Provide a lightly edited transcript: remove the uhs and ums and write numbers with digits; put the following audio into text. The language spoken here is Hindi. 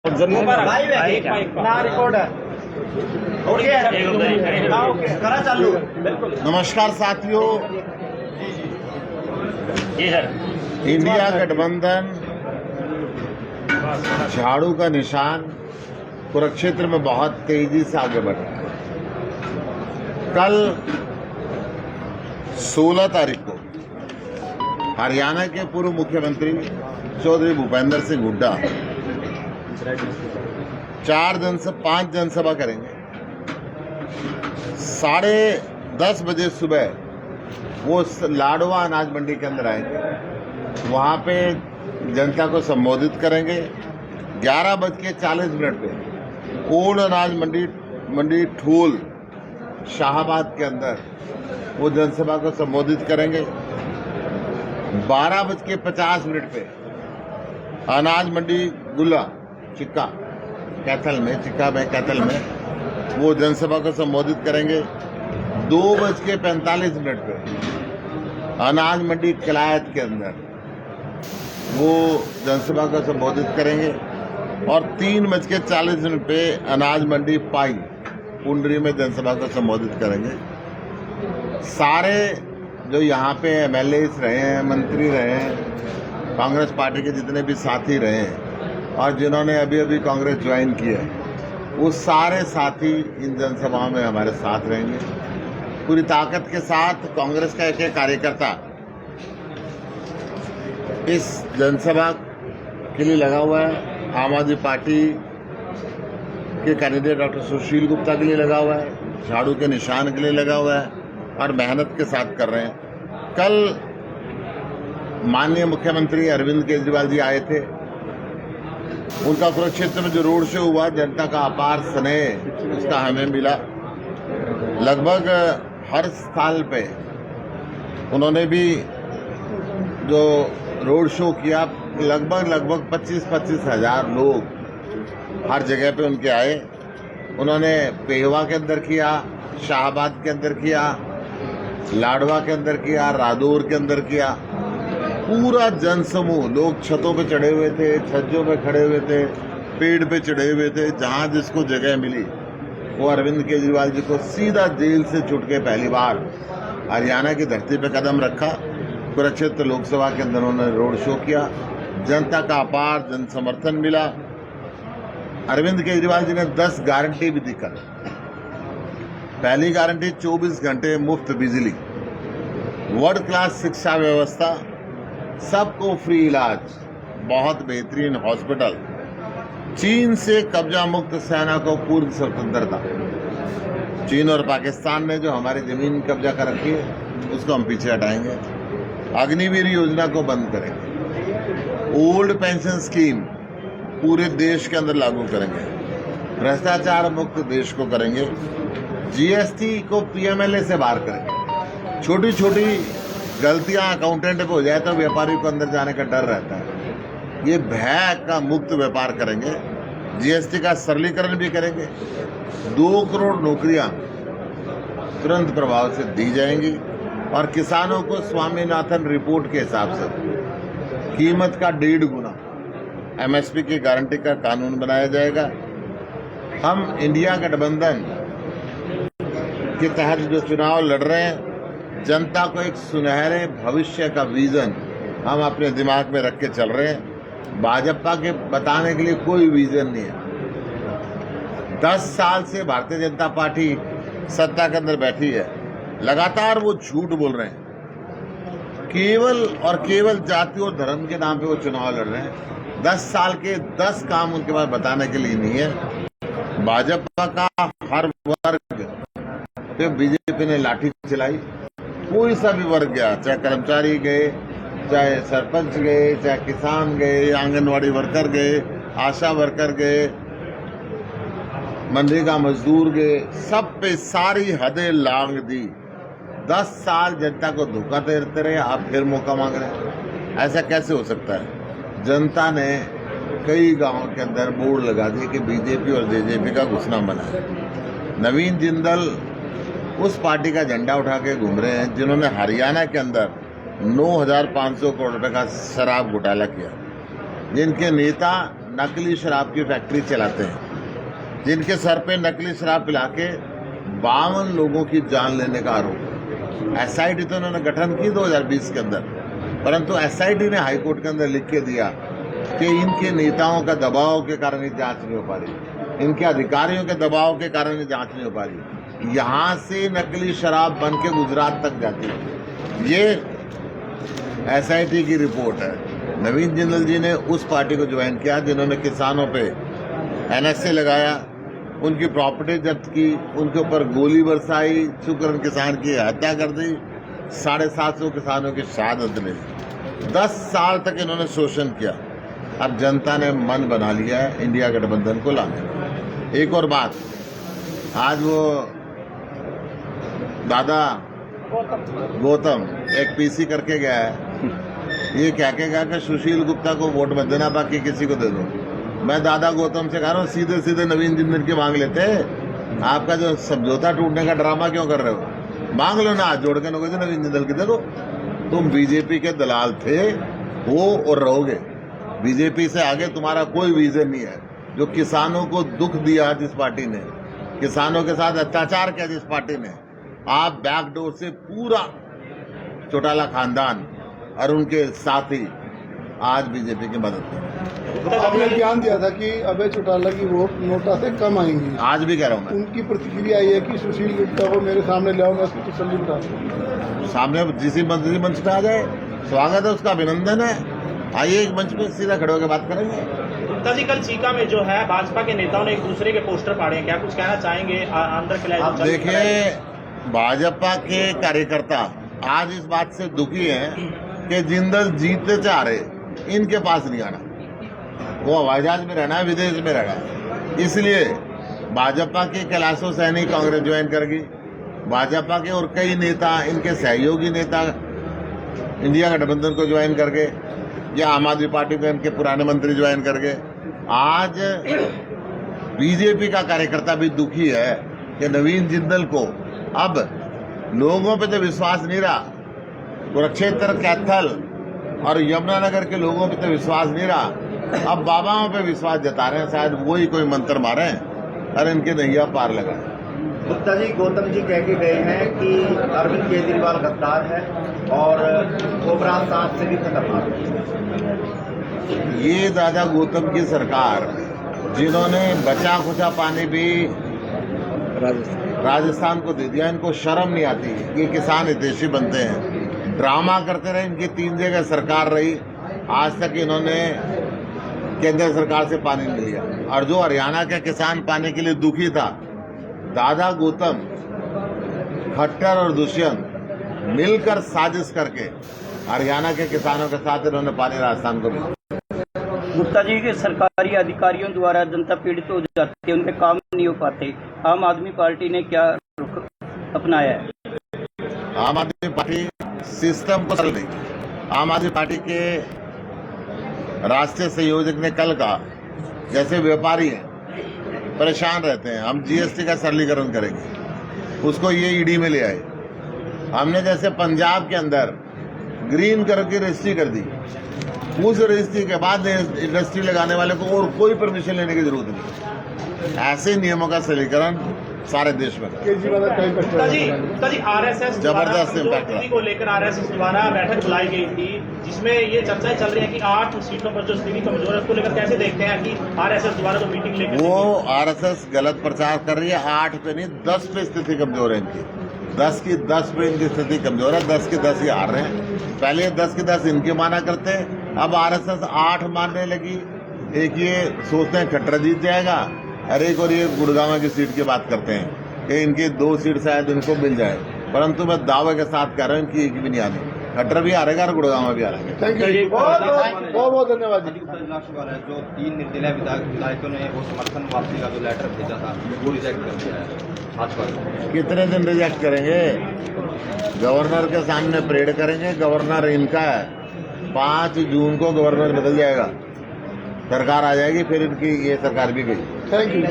नमस्कार साथियों, इंडिया गठबंधन झाड़ू का निशान कुरुक्षेत्र में बहुत तेजी से आगे बढ़ रहा है। कल 16 तारीख को हरियाणा के पूर्व मुख्यमंत्री चौधरी भूपेंद्र सिंह हुड्डा 5 जनसभा करेंगे। 10:30 बजे सुबह वो लाडवा अनाज मंडी के अंदर आएंगे, वहां पे जनता को संबोधित करेंगे। 11:40 पे ओल्ड अनाज मंडी ठूल शाहबाद के अंदर वो जनसभा को संबोधित करेंगे। 12:50 पे अनाज मंडी गुला चिक्का कैथल में वो जनसभा को संबोधित करेंगे। 2:45 पे अनाज मंडी किलायत के अंदर वो जनसभा को संबोधित करेंगे और 3:40 पे अनाज मंडी पाई पुंडरी में जनसभा को संबोधित करेंगे। सारे जो यहाँ पे एमएलएस रहे हैं, मंत्री रहे हैं, कांग्रेस पार्टी के जितने भी साथी रहे हैं और जिन्होंने अभी अभी कांग्रेस ज्वाइन की है, वो सारे साथी इन जनसभाओं में हमारे साथ रहेंगे। पूरी ताकत के साथ कांग्रेस का एक कार्यकर्ता इस जनसभा के लिए लगा हुआ है। आम आदमी पार्टी के कैंडिडेट डॉक्टर सुशील गुप्ता के लिए लगा हुआ है, झाड़ू के निशान के लिए लगा हुआ है और मेहनत के साथ कर रहे हैं। कल माननीय मुख्यमंत्री अरविंद केजरीवाल जी आए थे। उनका कुरुक्षेत्र में जो रोड शो हुआ, जनता का अपार स्नेह उसका हमें मिला। लगभग हर स्थान पे उन्होंने भी जो रोड शो किया, लगभग 25 हजार लोग हर जगह पे उनके आए। उन्होंने पेहवा के अंदर किया, शाहबाद के अंदर किया, लाडवा के अंदर किया, रादौर के अंदर किया। पूरा जनसमूह, लोग छतों पे चढ़े हुए थे, छज्जों पे खड़े हुए थे, पेड़ पे चढ़े हुए थे। जहां जिसको जगह मिली वो अरविंद केजरीवाल जी को सीधा जेल से छूट के पहली बार हरियाणा की धरती पे कदम रखा। कुरुक्षेत्र लोकसभा के अंदर उन्होंने रोड शो किया। जनता का अपार जन समर्थन मिला। अरविंद केजरीवाल जी ने 10 गारंटी भी दी कल। पहली गारंटी 24 घंटे मुफ्त बिजली, वर्ल्ड क्लास शिक्षा व्यवस्था, सबको फ्री इलाज, बहुत बेहतरीन हॉस्पिटल, चीन से कब्जा मुक्त सेना को पूर्ण स्वतंत्रता। चीन और पाकिस्तान ने जो हमारी जमीन कब्जा कर रखी है उसको हम पीछे हटाएंगे। अग्निवीर योजना को बंद करेंगे। ओल्ड पेंशन स्कीम पूरे देश के अंदर लागू करेंगे। भ्रष्टाचार मुक्त देश को करेंगे। जीएसटी को पीएमएलए से बाहर करेंगे। छोटी छोटी गलतियां अकाउंटेंट पे हो जाए तो व्यापारी को अंदर जाने का डर रहता है। ये भय का मुक्त व्यापार करेंगे। जीएसटी का सरलीकरण भी करेंगे। 2 करोड़ नौकरियां तुरंत प्रभाव से दी जाएंगी और किसानों को स्वामीनाथन रिपोर्ट के हिसाब से कीमत का 1.5 गुना एमएसपी की गारंटी का कानून बनाया जाएगा। हम इंडिया गठबंधन के तहत जो चुनाव लड़ रहे हैं, जनता को एक सुनहरे भविष्य का विजन हम अपने दिमाग में रख के चल रहे हैं। भाजपा के बताने के लिए कोई विजन नहीं है। 10 साल से भारतीय जनता पार्टी सत्ता के अंदर बैठी है। लगातार वो झूठ बोल रहे हैं। केवल और केवल जाति और धर्म के नाम पे वो चुनाव लड़ रहे हैं। 10 साल के 10 काम उनके पास बताने के लिए नहीं है। भाजपा का हर वर्ग पे बीजेपी ने लाठी चलाई। कोई सा भी वर्ग गया, चाहे कर्मचारी गए, चाहे सरपंच गए, चाहे किसान गए, आंगनवाड़ी वर्कर गए, आशा वर्कर गए, मनरेगा मजदूर गए, सब पे सारी हदें लांग दी। 10 साल जनता को धोखा देते रहे, आप फिर मौका मांग रहे हैं। ऐसा कैसे हो सकता है? जनता ने कई गांवों के अंदर बोर्ड लगा दिए कि बीजेपी और जेजेपी का घुसना बना है। नवीन जिंदल उस पार्टी का झंडा उठा के घूम रहे हैं जिन्होंने हरियाणा के अंदर 9,500 करोड़ रुपए का शराब घोटाला किया। जिनके नेता नकली शराब की फैक्ट्री चलाते हैं, जिनके सर पे नकली शराब पिला के 52 लोगों की जान लेने का आरोप है। एसआईटी तो उन्होंने गठन की 2020 के अंदर, परंतु एसआईटी ने हाईकोर्ट के अंदर लिख के दिया कि इनके नेताओं का दबाव के कारण ये जांच नहीं हो पा रही, इनके अधिकारियों के दबाव के कारण ये जांच नहीं हो पा रही। यहां से नकली शराब बन के गुजरात तक जाती है। ये एसआईटी की रिपोर्ट है। नवीन जिंदल जी ने उस पार्टी को ज्वाइन किया जिन्होंने किसानों पे एनएसए लगाया, उनकी प्रॉपर्टी जब्त की, उनके ऊपर गोली बरसाई, सुकरण किसान की हत्या कर दी, 750 किसानों की शहादत ले ली। 10 साल तक इन्होंने शोषण किया। अब जनता ने मन बना लिया है इंडिया गठबंधन को लाने का। एक और बात, आज वो दादा गौतम एक पीसी करके गया है, ये क्या कहेगा कि सुशील गुप्ता को वोट मत देना, बाकी किसी को दे दो। मैं दादा गौतम से कह रहा हूँ सीधे सीधे नवीन जिंदल की मांग लेते। आपका जो समझौता टूटने का ड्रामा क्यों कर रहे हो? मांग लो ना, हाथ जोड़ के नोगे नवीन जिंदल की दे दो। तुम बीजेपी के दलाल थे, हो और रहोगे। बीजेपी से आगे तुम्हारा कोई विजन नहीं है। जो किसानों को दुख दिया जिस पार्टी ने, किसानों के साथ अत्याचार किया जिस पार्टी ने, आप बैकडोर से पूरा चौटाला खानदान और उनके साथी आज बीजेपी की मदद कर रहे हैं। आपने बयान दिया था कि अभय चौटाला की वोट नोटा से कम आएंगी, आज भी कह रहा हूं मैं। उनकी प्रतिक्रिया ये है कि सुशील गुप्ता को मेरे सामने ले आओ, मैं उसकी तसल्ली बता दूं। सामने जिस मंच पे आ जाए, स्वागत है उसका, अभिनंदन है। आइए एक मंच पे सीधा खड़े होकर बात करेंगे। गुप्ता जी, कल चीका में जो है भाजपा के नेताओं ने एक दूसरे के पोस्टर फाड़े हैं, क्या कुछ कहना चाहेंगे? अंदर खिलाए आप देखिए, भाजपा के कार्यकर्ता आज इस बात से दुखी हैं कि जिंदल जीतते चाह रहे, इनके पास नहीं आना, वो हवाई जहाज में रहना है, विदेश में रहना है। इसलिए भाजपा के कैलाशो सैनी कांग्रेस ज्वाइन करेगी। भाजपा के और कई नेता, इनके सहयोगी नेता इंडिया गठबंधन को ज्वाइन करके, या आम आदमी पार्टी के इनके पुराने मंत्री ज्वाइन करके। आज बीजेपी का कार्यकर्ता भी दुखी है कि नवीन जिंदल को अब लोगों पे तो विश्वास नहीं रहा, कुरुक्षेत्र, कैथल और यमुनानगर के लोगों पे तो विश्वास नहीं रहा, अब बाबाओं पे विश्वास जता रहे हैं। शायद वही कोई मंत्र मारे हैं और इनके नैया पार लगाए। गुप्ता जी, गौतम जी कह के गए हैं कि अरविंद केजरीवाल गद्दार है और ओबरान साहब से भी खतरनाक है। ये दादा गौतम की सरकार, जिन्होंने बचा खुचा पानी भी राजस्थान को दे दिया, इनको शर्म नहीं आती। ये किसान हितैषी बनते हैं, ड्रामा करते रहे। इनकी 3 जगह सरकार रही, आज तक इन्होंने केंद्र सरकार से पानी नहीं लिया। और जो हरियाणा के किसान पाने के लिए दुखी था, दादा गौतम, खट्टर और दुष्यंत मिलकर साजिश करके हरियाणा के किसानों के साथ इन्होंने पानी राजस्थान को दिया। गुप्ता जी के सरकारी अधिकारियों द्वारा जनता पीड़ित हो जाती है, उनके काम नहीं हो पाते। आम आदमी पार्टी ने क्या रुख अपनाया है? आम आदमी पार्टी सिस्टम को सरल नहीं। आम आदमी पार्टी के राष्ट्रीय संयोजक ने कल कहा, जैसे व्यापारी हैं, परेशान रहते हैं, हम जीएसटी का सरलीकरण करेंगे, उसको ये ईडी में ले आए। हमने जैसे पंजाब के अंदर ग्रीन कलर की रजिस्ट्री कर दी, उस रजिस्ट्री के बाद इंडस्ट्री लगाने वाले को और कोई परमिशन लेने की जरूरत नहीं। ऐसे नियमों का सरलीकरण सारे देश में। गुप्ता जी, आरएसएस जबरदस्त इम्पैक्ट को लेकर आरएसएस द्वारा बैठक बुलाई गई थी, जिसमें ये चर्चाएं चल रही है कि 8 सीटों पर जो स्थिति कमजोर है, उसको लेकर कैसे देखते हैं कि आरएसएस द्वारा जो मीटिंग लेकर? वो आरएसएस गलत प्रचार कर रही है। 8 पे नहीं, 10 पे स्थिति कमजोर है इनकी। 10 की 10 पे इनकी स्थिति कमजोर है। 10 की 10 ही हार रहे हैं। पहले 10 की 10 इनके माना करते, अब आरएसएस 8 मानने लगी। एक ये सोचते हैं खट्टर जीत जाएगा, और एक और ये गुड़गांव की सीट की बात करते हैं कि इनकी 2 सीट शायद इनको मिल जाए, परंतु मैं दावे के साथ कह रहा हूँ इनकी एक भी नहीं आनी। खट्टर भी हारेगा और गुड़गांव भी हारेंगे। थैंक यू, बहुत बहुत धन्यवाद जी। जो 3 निर्दलीय विधायकों ने वो समर्थन वापसी का जो लेटर भेजा था, वो रिजेक्ट कर दिया है आज पर। कितने दिन रिजेक्ट करेंगे? गवर्नर के सामने परेड करेंगे। गवर्नर इनका है, 5 जून को गवर्नर बदल जाएगा, सरकार आ जाएगी, फिर इनकी ये सरकार भी गई। Thank you.